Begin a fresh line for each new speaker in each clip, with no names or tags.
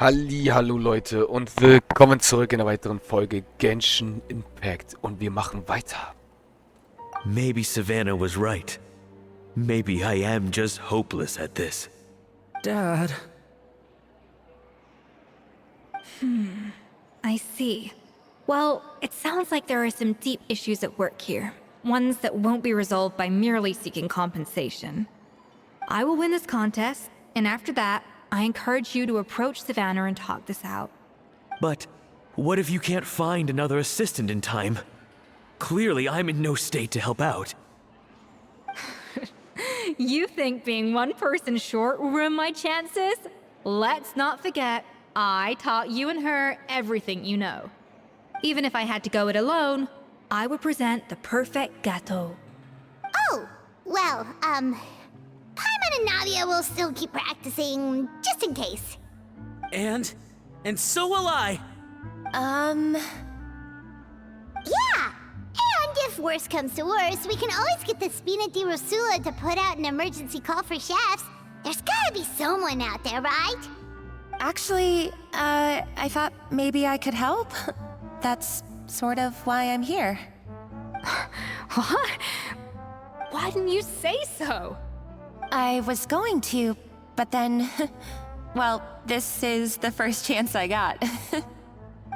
Hallo Leute und willkommen zurück in einer weiteren Folge Genshin Impact und wir machen weiter.
Maybe Savannah was right. Maybe I am just hopeless at this.
Dad.
I see. Well, it sounds like there are some deep issues at work here. Ones that won't be resolved by merely seeking compensation. I will win this contest, and after that, I encourage you to approach Savannah and talk this out.
But what if you can't find another assistant in time? Clearly, I'm in no state to help out.
You think being one person short will ruin my chances? Let's not forget, I taught you and her everything you know. Even if I had to go it alone, I would present the perfect gâteau.
Oh, well, Paimon and Nadia will still keep practicing, just in case.
And so will I.
Yeah! And if worse comes to worse, we can always get the Spina di Rosula to put out an emergency call for chefs. There's gotta be someone out there, right?
Actually, I thought maybe I could help. That's sort of why I'm here.
What? Why didn't you say so?
I was going to, but then... well, this is the first chance I got.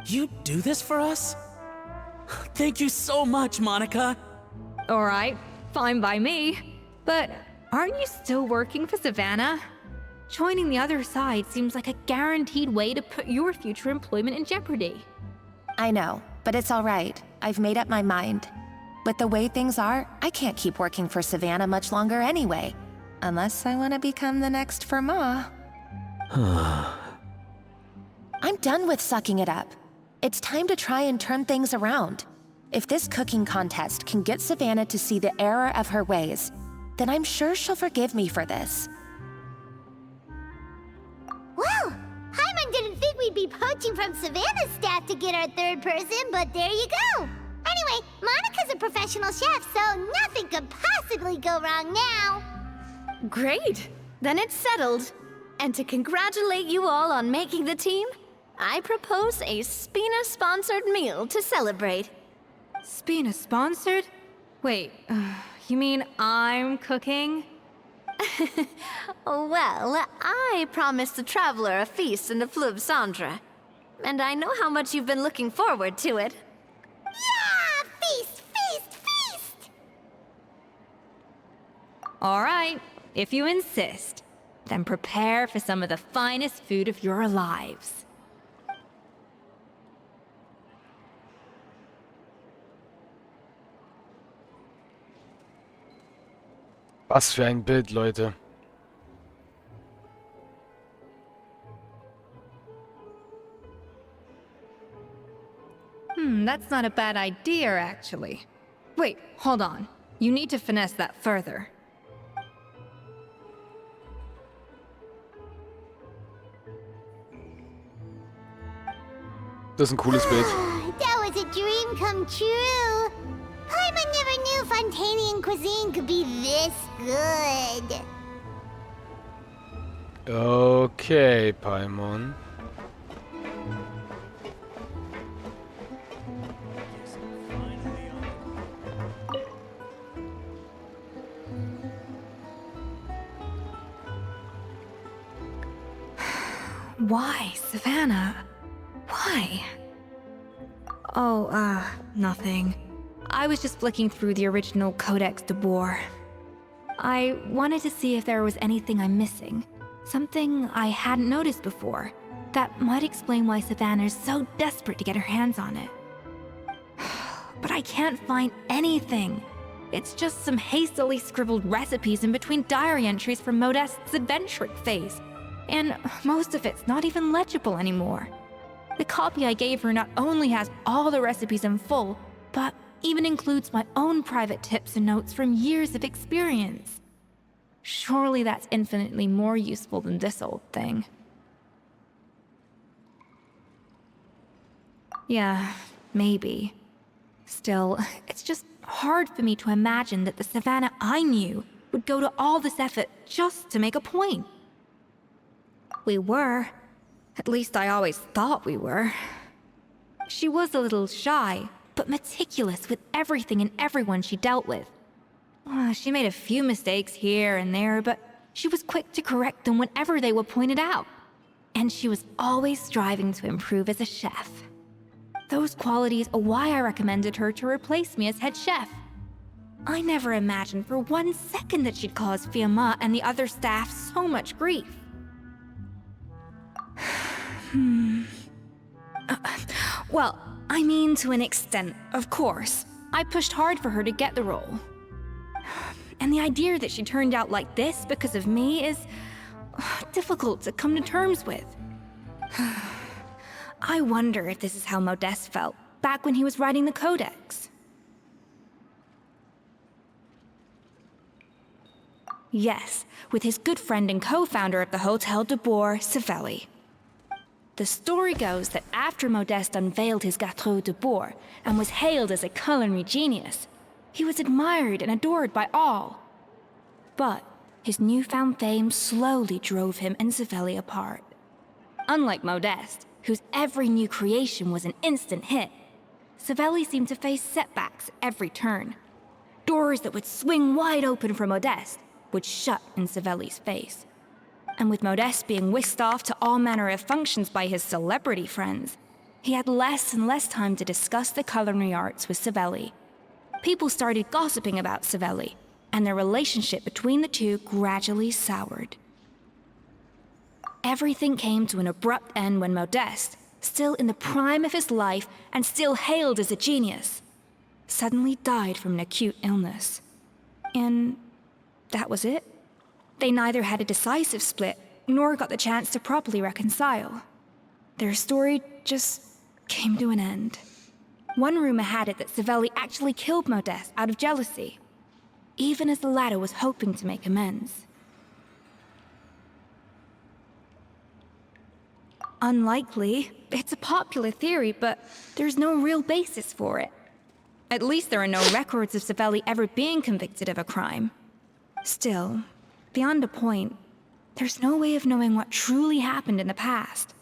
You do this for us? Thank you so much, Monica.
Alright, fine by me. But aren't you still working for Savannah? Joining the other side seems like a guaranteed way to put your future employment in jeopardy.
I know, but it's all right. I've made up my mind. With the way things are, I can't keep working for Savannah much longer anyway. Unless I want to become the next Fermat. I'm done with sucking it up. It's time to try and turn things around. If this cooking contest can get Savannah to see the error of her ways, then I'm sure she'll forgive me for this.
Well, Paimon didn't think we'd be poaching from Savannah's staff to get our third person, but there you go. Anyway, Monica's a professional chef, so nothing could possibly go wrong now.
Great! Then it's settled. And to congratulate you all on making the team, I propose a Spina-sponsored meal to celebrate.
Spina sponsored? Wait, you mean I'm cooking?
Well, I promised the Traveler a feast in the Fleuve Cendre. And I know how much you've been looking forward to it.
Yeah! Feast, feast, feast!
Alright, if you insist, then prepare for some of the finest food of your lives.
Was für ein Bild, Leute.
That's not a bad idea, actually. Wait, hold on. You need to finesse that further.
Das ist ein cooles Bild.
That was a dream come true. Paimon never knew Fontanian cuisine could be this good.
Okay, Paimon.
Why, Savannah? Why? Oh, nothing. I was just flicking through the original Codex de Boer. I wanted to see if there was anything I'm missing. Something I hadn't noticed before. That might explain why Savannah's so desperate to get her hands on it. But I can't find anything. It's just some hastily scribbled recipes in between diary entries from Modeste's adventuring phase. And most of it's not even legible anymore. The copy I gave her not only has all the recipes in full, but even includes my own private tips and notes from years of experience. Surely that's infinitely more useful than this old thing. Yeah, maybe. Still, it's just hard for me to imagine that the Savannah I knew would go to all this effort just to make a point. We were, At least I always thought we were. She was a little shy, but meticulous with everything and everyone she dealt with. She made a few mistakes here and there, but she was quick to correct them whenever they were pointed out. And she was always striving to improve as a chef. Those qualities are why I recommended her to replace me as head chef. I never imagined for 1 second that she'd cause Fiamma and the other staff so much grief. Well, I mean to an extent, of course. I pushed hard for her to get the role. And the idea that she turned out like this because of me is difficult to come to terms with. I wonder if this is how Modeste felt back when he was writing the Codex. Yes, with his good friend and co-founder of the Hotel de Boer, Savelli. The story goes that after Modeste unveiled his Gâteau de Boer and was hailed as a culinary genius, he was admired and adored by all. But his newfound fame slowly drove him and Savelli apart. Unlike Modeste, whose every new creation was an instant hit, Savelli seemed to face setbacks at every turn. Doors that would swing wide open for Modeste would shut in Savelli's face. And with Modeste being whisked off to all manner of functions by his celebrity friends, he had less and less time to discuss the culinary arts with Savelli. People started gossiping about Savelli, and their relationship between the two gradually soured. Everything came to an abrupt end when Modeste, still in the prime of his life and still hailed as a genius, suddenly died from an acute illness. And that was it. They neither had a decisive split, nor got the chance to properly reconcile. Their story just came to an end. One rumor had it that Savelli actually killed Modeste out of jealousy, even as the latter was hoping to make amends. Unlikely. It's a popular theory, but there's no real basis for it. At least there are no records of Savelli ever being convicted of a crime. Still, beyond a point, there's no way of knowing what truly happened in the past.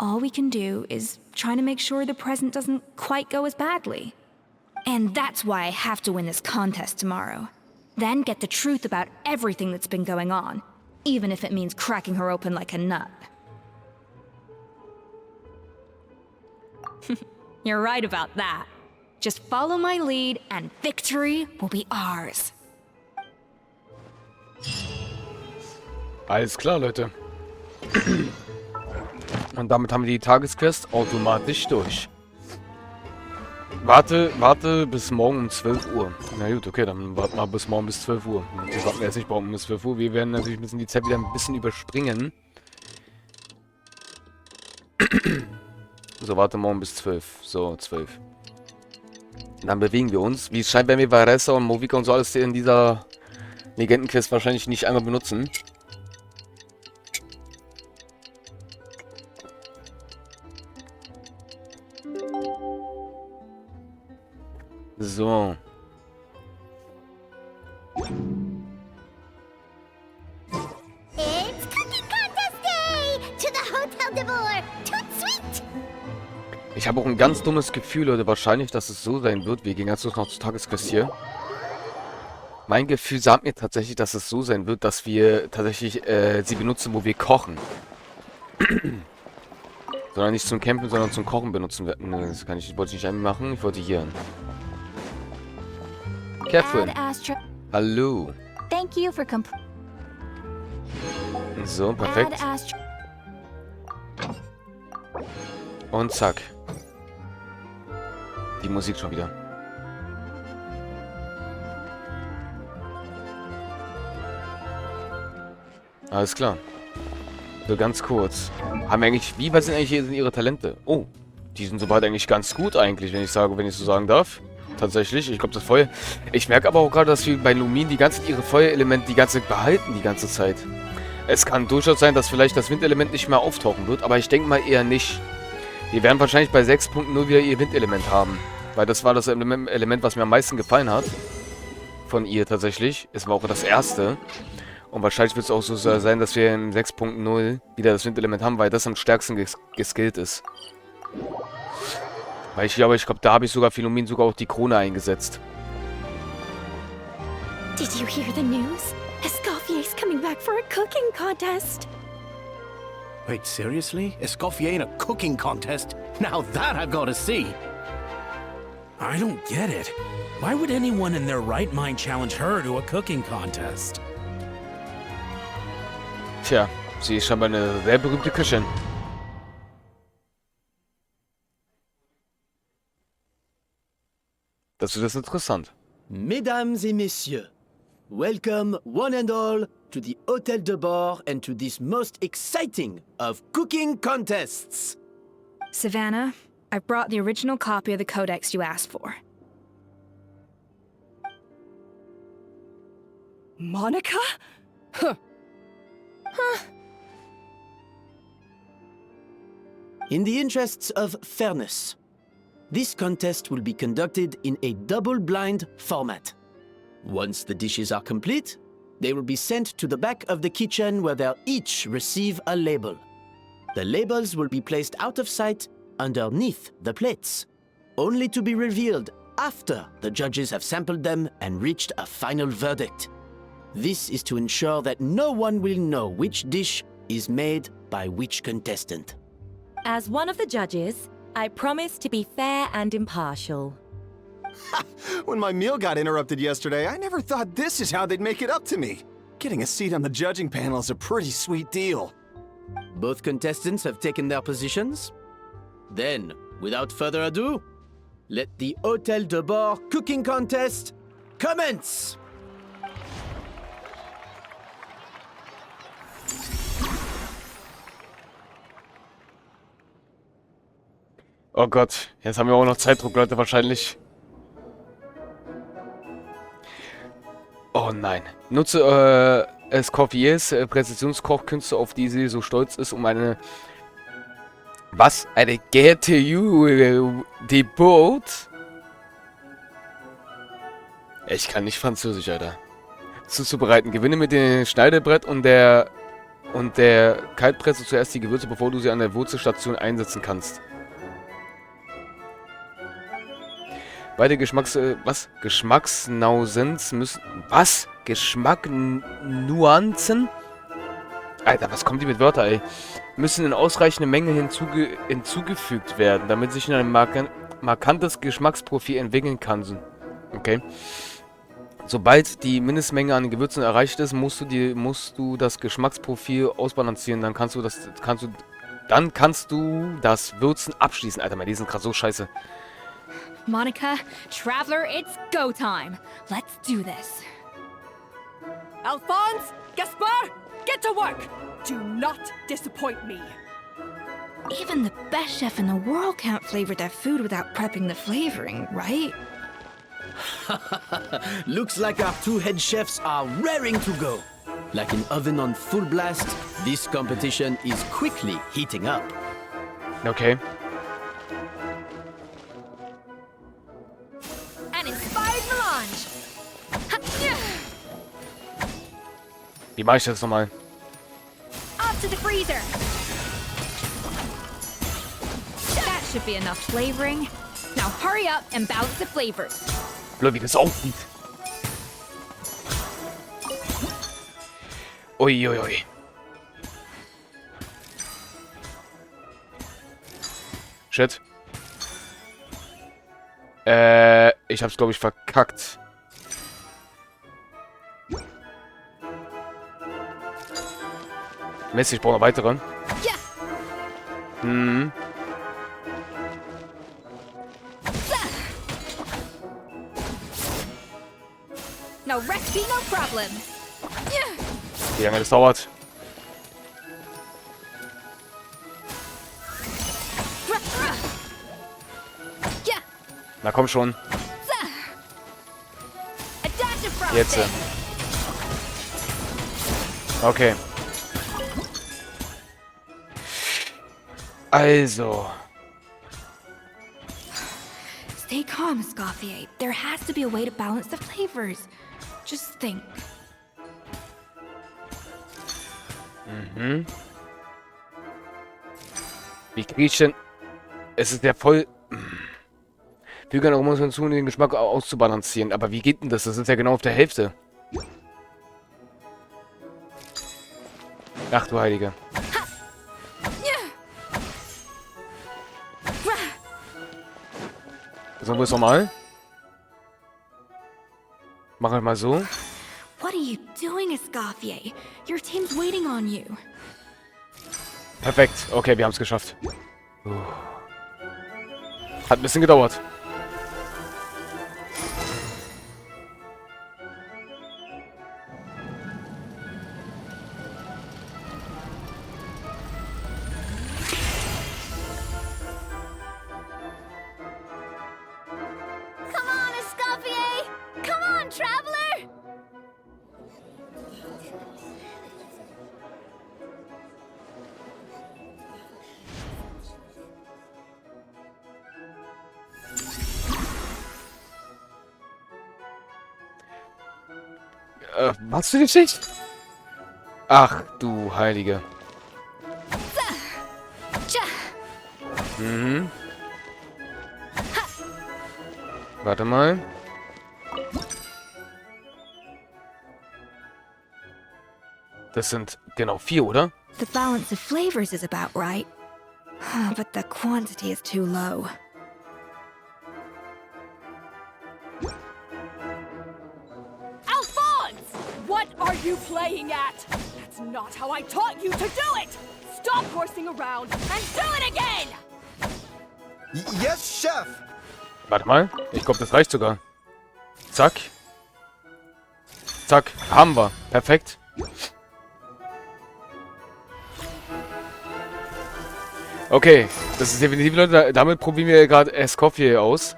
All we can do is try to make sure the present doesn't quite go as badly. And that's why I have to win this contest tomorrow. Then get the truth about everything that's been going on, even if it means cracking her open like a nut. You're right about that. Just follow my lead and victory will be ours.
Alles klar, Leute. Und damit haben wir die Tagesquest automatisch durch. Warte bis morgen um 12 Uhr. Na gut, okay, dann warten wir bis morgen bis 12 Uhr. Wir warten jetzt nicht morgen bis 12 Uhr. Wir werden natürlich die Zeit wieder ein bisschen überspringen. So, warte morgen bis 12. So, 12. Und dann bewegen wir uns. Wie es scheint, werden wir Varessa und Movika und so alles in dieser Legendenquest wahrscheinlich nicht einmal benutzen. So.
It's Cooking Contest Day! To the Hotel de Boer! Toot sweet!
Ich habe auch ein ganz dummes Gefühl, Leute, wahrscheinlich, dass es so sein wird. Wir gehen ganz kurz noch zur Tagesquest hier. Mein Gefühl sagt mir tatsächlich, dass es so sein wird, dass wir tatsächlich sie benutzen, wo wir kochen. Sondern nicht zum Campen, sondern zum Kochen benutzen werden. Das wollte ich nicht einmal machen. Ich wollte hier. Catherine. Hallo.
Thank you for
So, perfekt. Und zack. Die Musik schon wieder. Alles klar. So, ganz kurz. Haben wir eigentlich, wie weit sind eigentlich hier ihre Talente? Oh, die sind soweit eigentlich ganz gut eigentlich, wenn ich so sagen darf. Tatsächlich, ich glaube das Feuer. Ich merke aber auch gerade, dass wir bei Lumin ihre Feuerelemente behalten die ganze Zeit. Es kann durchaus sein, dass vielleicht das Windelement nicht mehr auftauchen wird, aber ich denke mal eher nicht. Wir werden wahrscheinlich bei 6 Punkten nur wieder ihr Windelement haben. Weil das war das Element, was mir am meisten gefallen hat. Von ihr tatsächlich. Es war auch das erste. Und wahrscheinlich wird es auch so sein, dass wir in 6.0 wieder das Windelement haben, weil das am stärksten geskillt ist. Weil ich glaube, da habe ich sogar Phänomen sogar auch die Krone eingesetzt.
Did you hear the news? Escoffier's coming back for a cooking contest.
Wait, seriously? Escoffier in a cooking contest? Now that I've got to see. I don't get it. Why would anyone in their right mind challenge her to a cooking contest?
Tja, sie ist scheinbar eine sehr berühmte Köchin. Das ist interessant.
Mesdames et messieurs, welcome one and all to the Hôtel de Bord and to this most exciting of cooking contests.
Savannah, I've brought the original copy of the codex you asked for.
Monica? Huh.
In the interests of fairness, this contest will be conducted in a double-blind format. Once the dishes are complete, they will be sent to the back of the kitchen where they'll each receive a label. The labels will be placed out of sight underneath the plates, only to be revealed after the judges have sampled them and reached a final verdict. This is to ensure that no one will know which dish is made by which contestant.
As one of the judges, I promise to be fair and impartial.
When my meal got interrupted yesterday, I never thought this is how they'd make it up to me. Getting a seat on the judging panel is a pretty sweet deal.
Both contestants have taken their positions. Then, without further ado, let the Hôtel de Bord cooking contest commence!
Oh Gott, jetzt haben wir auch noch Zeitdruck, Leute, wahrscheinlich. Oh nein. Nutze Escoffiers Präzisionskochkünste, auf die sie so stolz ist, um eine... Was? Eine GTU Debut? Ich kann nicht Französisch, Alter. Zuzubereiten. Gewinne mit dem Schneidebrett und der Kaltpresse zuerst die Gewürze, bevor du sie an der Wurzelstation einsetzen kannst. Beide Geschmacksnuancen müssen... Was? Geschmacknuancen? Alter, was kommt die mit Wörter, ey? Müssen in ausreichender Menge hinzugefügt werden, damit sich ein markantes Geschmacksprofil entwickeln kann. Okay. Sobald die Mindestmenge an Gewürzen erreicht ist, musst du das Geschmacksprofil ausbalancieren. Dann kannst du das Würzen abschließen. Alter, die sind gerade so scheiße.
Monica, Traveler, it's go time. Let's do this.
Alphonse, Gaspar, get to work. Do not disappoint me.
Even the best chef in the world can't flavor their food without prepping the flavoring, right?
Looks like our two head chefs are raring to go. Like an oven on full blast, this competition is quickly heating up.
Okay.
An inspired melange.
Wie mache ich das nochmal?
Up to the freezer.
That should be enough flavoring. Now hurry up and balance the flavors.
Blöd, wie das aussieht. Uiuiui. Shit. Ich hab's, glaube ich, verkackt. Mist, ich brauche noch weitere.
Ja.
Hm.
No recipe, no problem.
Wie lange das dauert?
Ja.
Na komm schon.
A dash of frosting.
Jetzt. Okay. Also.
Stay calm, Escoffier. There has to be a way to balance the flavors. Just think.
Mhm. Wie kriege ich denn... Es ist ja voll... Füge ein Aroma hinzu, um den Geschmack auszubalancieren. Aber wie geht denn das? Das ist ja genau auf der Hälfte. Ach du Heilige. So, wo ist normal? Mach halt mal so.
What are you doing, Escoffier? Your team's waiting on you.
Perfekt. Okay, wir haben es geschafft. Hat ein bisschen gedauert.
Come on, Escoffier! Come on, traveler!
Hast du die Schicht? Ach du Heilige. Mhm. Warte mal. Das sind genau 4, oder?
The balance of flavors is about right. But the quantity is too low.
Alphonse! What are you playing at? That's not how I taught you to do it! Stop horsing around and do it again!
Yes, Chef!
Warte mal. Ich glaube, das reicht sogar. Zack. Zack. Haben wir. Perfekt. Okay. Das ist definitiv, Leute. Damit probieren wir gerade Escoffier aus.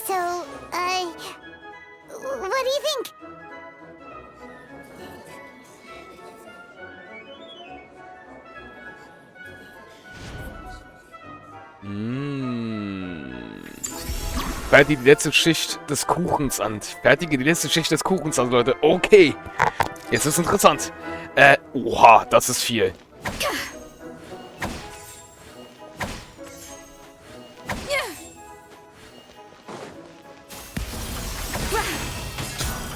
So, what do you think?
Fertige die letzte Schicht des Kuchens an. Fertige die letzte Schicht des Kuchens an, Leute. Okay. Jetzt ist interessant. Oha, das ist viel.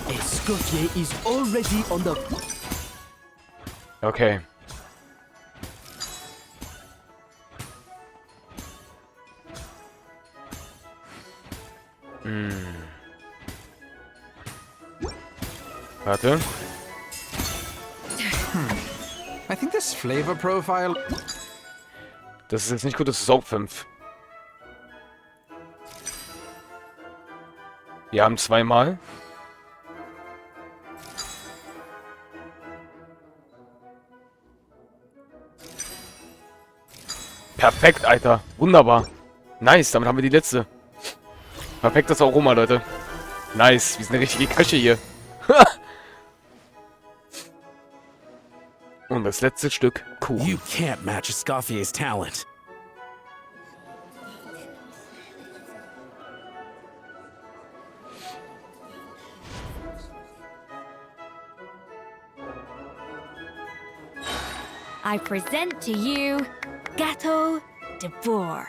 Escoffier is already on the...
Okay. Warte.
I think this flavor profile...
Das ist jetzt nicht gut, das ist auch 5. Wir haben 2-mal. Perfekt, Alter. Wunderbar. Nice, damit haben wir die letzte. Perfektes Aroma, Leute. Nice, wir sind eine richtige Köche hier. Und das letzte Stück Kuchen.
You can't match Escoffier's talent.
I present to you Gâteau de Bourg.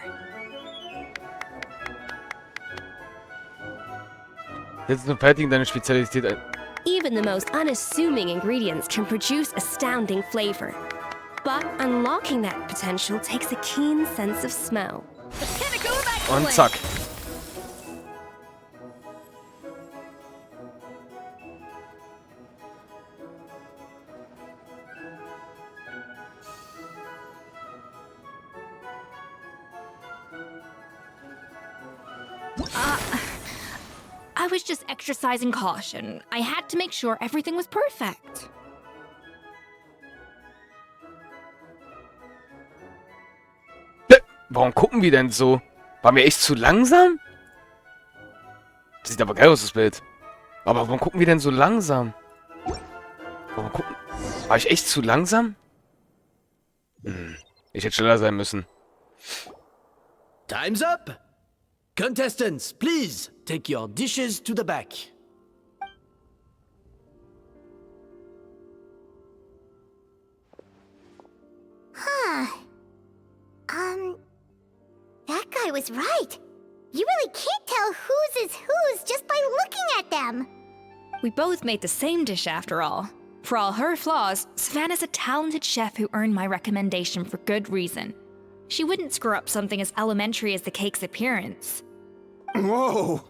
Jetzt nur fertigen deine Spezialität ein.
Even the most unassuming ingredients can produce astounding flavor. But unlocking that potential takes a keen sense of smell.
Und zack.
I was just exercising caution. I had to make sure everything was perfect.
Warum gucken wir denn so? Waren wir echt zu langsam? Das sieht aber geil aus, das Bild. Aber warum gucken wir denn so langsam? Warum gucken... War ich echt zu langsam? Ich hätte schneller sein müssen.
Time's up! Contestants, please take your dishes to the back.
That guy was right. You really can't tell whose is whose just by looking at them.
We both made the same dish after all. For all her flaws, Savannah's a talented chef who earned my recommendation for good reason. She wouldn't screw up something as elementary as the cake's appearance.
Whoa!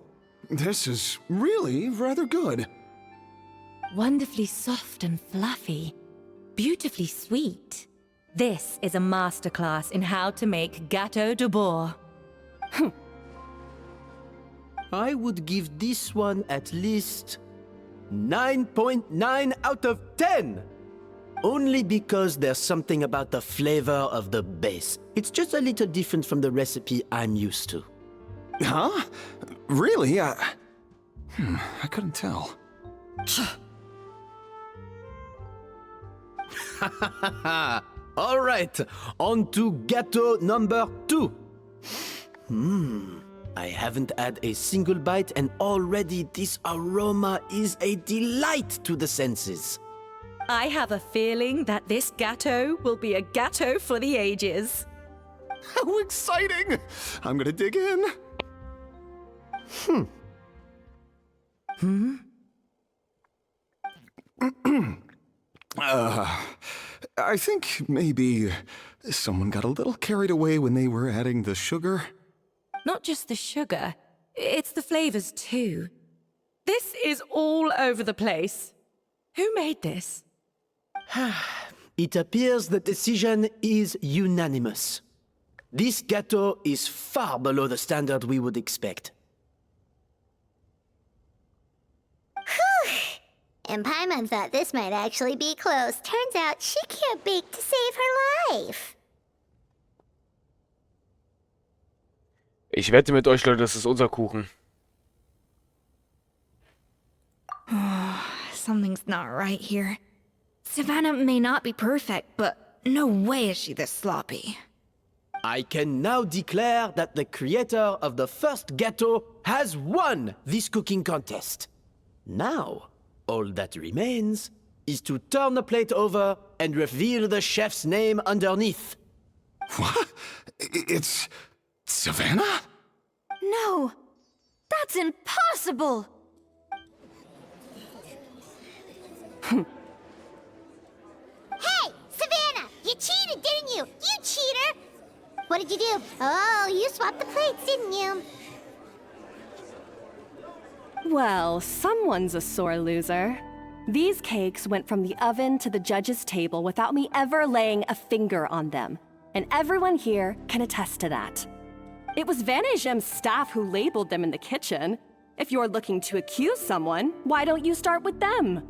This is really rather good.
Wonderfully soft and fluffy. Beautifully sweet. This is a masterclass in how to make gâteau de bois.
I would give this one at least 9.9 out of 10. Only because there's something about the flavor of the base. It's just a little different from the recipe I'm used to.
Huh? Really? I couldn't tell.
All right, on to gâteau number 2. I haven't had a single bite and already this aroma is a delight to the senses.
I have a feeling that this gâteau will be a gâteau for the ages.
How exciting! I'm gonna dig in. I think maybe someone got a little carried away when they were adding the sugar.
Not just the sugar, it's the flavors too. This is all over the place. Who made this?
It appears the decision is unanimous. This gâteau is far below the standard we would expect.
And Paimon thought this might actually be close. Turns out she can't bake to save her life.
Ich wette mit euch, Leute, das ist unser Kuchen.
Something's not right here. Savannah may not be perfect, but no way is she this sloppy.
I can now declare that the creator of the first gâteau has won this cooking contest. Now, all that remains is to turn the plate over and reveal the chef's name underneath.
What? It's Savannah?
No! That's impossible!
Hey, Savannah! You cheated, didn't you? You cheater! What did you do? Oh, you swapped the plates, didn't you?
Well, someone's a sore loser. These cakes went from the oven to the judge's table without me ever laying a finger on them. And everyone here can attest to that. It was Van Gem's staff who labeled them in the kitchen. If you're looking to accuse someone, why don't you start with them?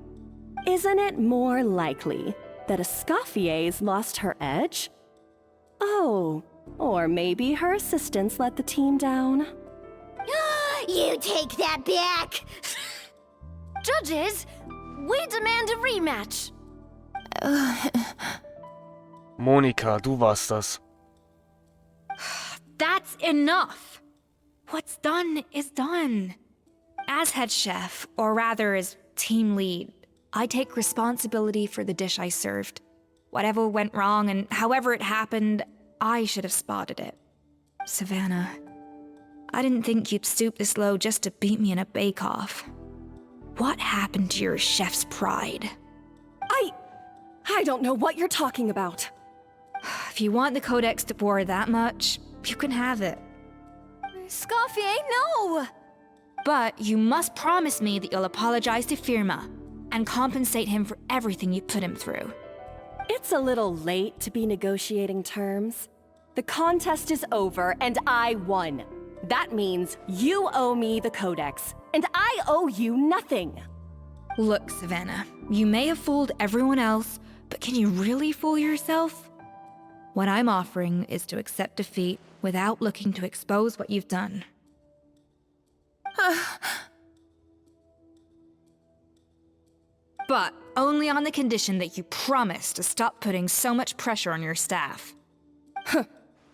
Isn't it more likely that Escoffier's lost her edge? Oh, or maybe her assistants let the team down.
You take that back!
Judges, we demand a rematch.
Monika, du warst das.
That's enough! What's done is done. As head chef, or rather as team lead, I take responsibility for the dish I served. Whatever went wrong and however it happened, I should have spotted it. Savannah, I didn't think you'd stoop this low just to beat me in a bake-off. What happened to your chef's pride?
I don't know what you're talking about.
If you want the Codex de Boer that much, you can have it.
Escoffier, no!
But you must promise me that you'll apologize to Firma and compensate him for everything you put him through.
It's a little late to be negotiating terms. The contest is over and I won. That means you owe me the Codex, and I owe you nothing.
Look, Savannah, you may have fooled everyone else, but can you really fool yourself? What I'm offering is to accept defeat without looking to expose what you've done. But only on the condition that you promise to stop putting so much pressure on your staff.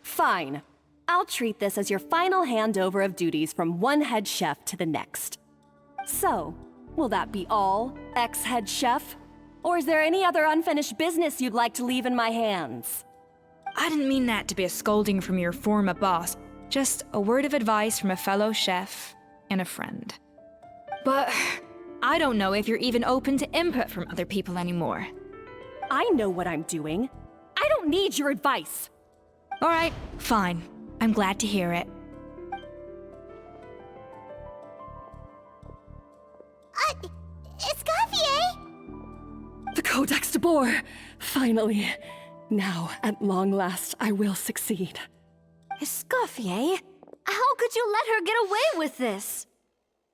Fine. I'll treat this as your final handover of duties from one head chef to the next. So, will that be all, ex-head chef? Or is there any other unfinished business you'd like to leave in my hands?
I didn't mean that to be a scolding from your former boss. Just a word of advice from a fellow chef and a friend. But I don't know if you're even open to input from other people anymore.
I know what I'm doing. I don't need your advice.
Alright, fine. I'm glad to hear it.
Escoffier?
The Codex de Boer! Finally. Now, at long last, I will succeed.
Escoffier? How could you let her get away with this?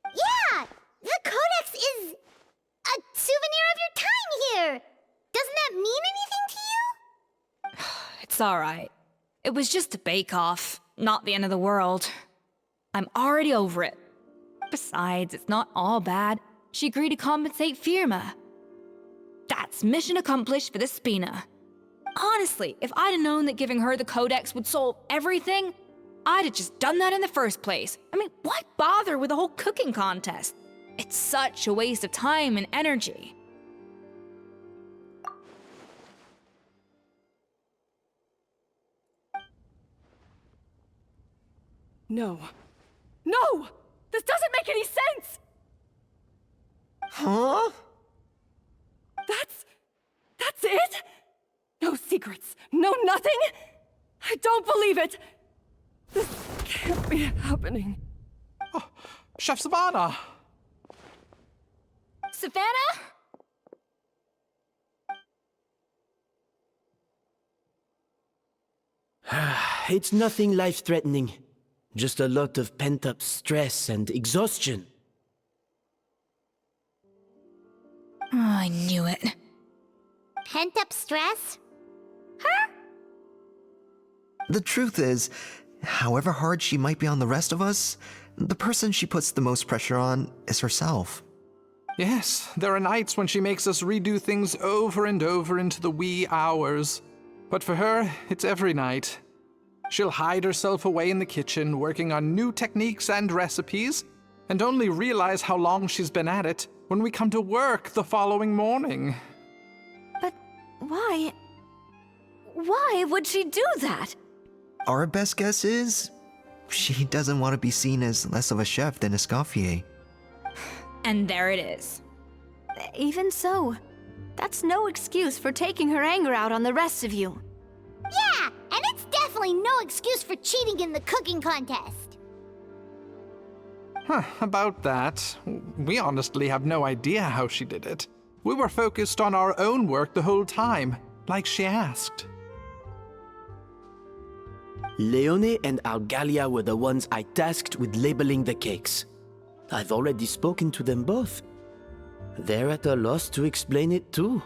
Yeah! The Codex is a souvenir of your time here! Doesn't that mean anything to you?
It's alright. It was just a bake-off, not the end of the world. I'm already over it. Besides, it's not all bad. She agreed to compensate Firma. That's mission accomplished for the Spina. Honestly, if I'd have known that giving her the Codex would solve everything, I'd have just done that in the first place. I mean, why bother with the whole cooking contest? It's such a waste of time and energy.
No. No! This doesn't make any sense!
Huh?
That's it? No secrets, no nothing? I don't believe it! This can't be happening.
Oh, Chef Savannah!
Savannah?
It's nothing life-threatening. Just a lot of pent-up stress and exhaustion.
Oh, I knew it.
Pent-up stress? Her?
The truth is, however hard she might be on the rest of us, the person she puts the most pressure on is herself.
Yes, there are nights when she makes us redo things over and over into the wee hours. But for her, it's every night. She'll hide herself away in the kitchen, working on new techniques and recipes, and only realize how long she's been at it when we come to work the following morning.
But why? Why would she do that?
Our best guess is, she doesn't want to be seen as less of a chef than Escoffier.
And there it is.
Even so, that's no excuse for taking her anger out on the rest of you.
Yeah, and it's definitely no excuse for cheating in the cooking contest.
Huh, about that, we honestly have no idea how she did it. We were focused on our own work the whole time, like she asked.
Leone and Algalia were the ones I tasked with labeling the cakes. I've already spoken to them both. They're at a loss to explain it too.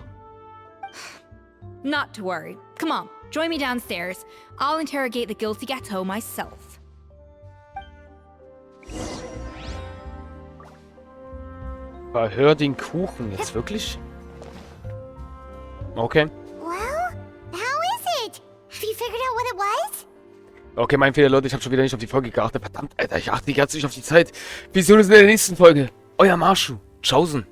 Not to worry. Come on, join me downstairs. I'll interrogate the guilty gâteau myself.
Verhör den Kuchen jetzt wirklich? Okay.
Well, how is it? Have you figured out what it was?
Okay, mein Fehler, Leute. Ich habe schon wieder nicht auf die Folge geachtet. Verdammt, Alter. Ich achte die ganze nicht auf die Zeit. Wir sehen uns in der nächsten Folge. Euer Masho. Tschaußen.